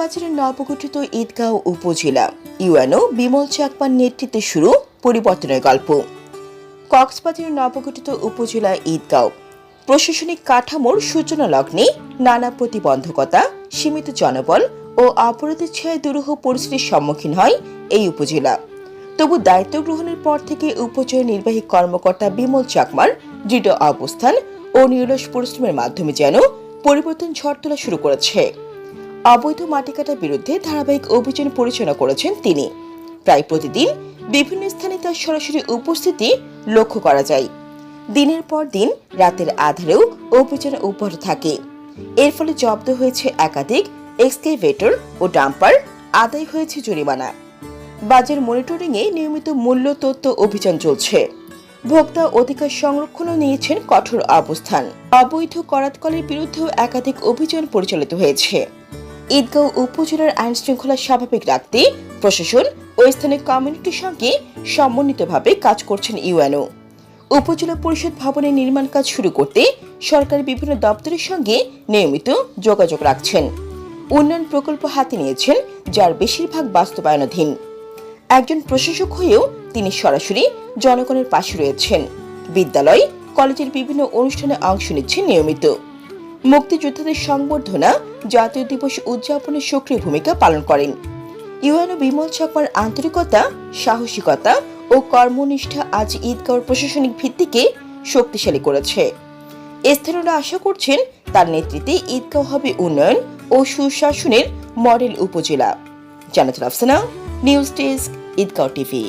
কক্সবাজারের নবগঠিত ঈদগাঁও উপজেলা ইউএনও বিমল চাকমার নেতৃত্বে শুরু পরিবর্তনের গল্প। কক্সবাজারের নবগঠিত উপজেলা ঈদগাঁও প্রশাসনিক কাঠামোর সূচনা লগ্নে নানা প্রতিবন্ধকতা, সীমিত জনবল ও অপরাধের ছায়ায় দুরূহ পরিস্থিতির সম্মুখীন হয় এই উপজেলা। তবু দায়িত্ব গ্রহণের পর থেকে উপজেলা নির্বাহী কর্মকর্তা বিমল চাকমার দৃঢ় অবস্থান ও নিরলস পরিশ্রমের মাধ্যমে যেন পরিবর্তন ঝড় তোলা শুরু করেছে। অবৈধ মাটি কাটার বিরুদ্ধে ধারাবাহিক অভিযান পরিচালনা করেছেন তিনি। প্রায় প্রতিদিন বিভিন্ন স্থানে তার সরাসরি উপস্থিতি লক্ষ্য করা যায়। দিনের পর দিন রাতের আধারেও অভিযান অব্যাহত থাকে। এর ফলে জব্দ হয়েছে একাধিক এক্সকেভেটর ও ডাম্পার, আদায় হয়েছে জরিমানা। বাজার মনিটরিংয়ে নিয়মিত মূল্য তথ্য অভিযান চলছে। ভোক্তা অধিকার সংরক্ষণও নিয়েছেন কঠোর অবস্থান। অবৈধ করাতকলের বিরুদ্ধেও একাধিক অভিযান পরিচালিত হয়েছে। ঈদগাঁও উপজেলার আইন শৃঙ্খলা স্বাভাবিক রাখতে প্রশাসন ও স্থানীয় কমিউনিটির সঙ্গে সমন্বিতভাবে কাজ করছেন ইউএনও। উপজেলা পরিষদ ভবনের নির্মাণ কাজ শুরু করতে সরকারি বিভিন্ন দপ্তরের সঙ্গে নিয়মিত যোগাযোগ রাখছেন। উন্নয়ন প্রকল্প হাতে নিয়েছেন, যার বেশিরভাগ বাস্তবায়নাধীন। একজন প্রশাসক হয়েও তিনি সরাসরি জনগণের পাশে রয়েছেন। বিদ্যালয়, কলেজের বিভিন্ন অনুষ্ঠানে অংশ নিচ্ছেন নিয়মিত। মুক্তিযোদ্ধাদের সংবর্ধনা, জাতীয় দিবস উদযাপনের সক্রিয় ভূমিকা পালন করেন। ইউএনও বিমল চাকমার আন্তরিকতা, সাহসিকতা ও কর্মনিষ্ঠা আজ ঈদগাঁওর প্রশাসনিক ভিত্তিকে শক্তিশালী করেছে। স্থানীয়রা আশা করছেন তার নেতৃত্বে ঈদগাঁও হবে উন্নয়ন ও সুশাসনের মডেল উপজেলা। Jannatul Afsana, news desk, Eidgaon TV.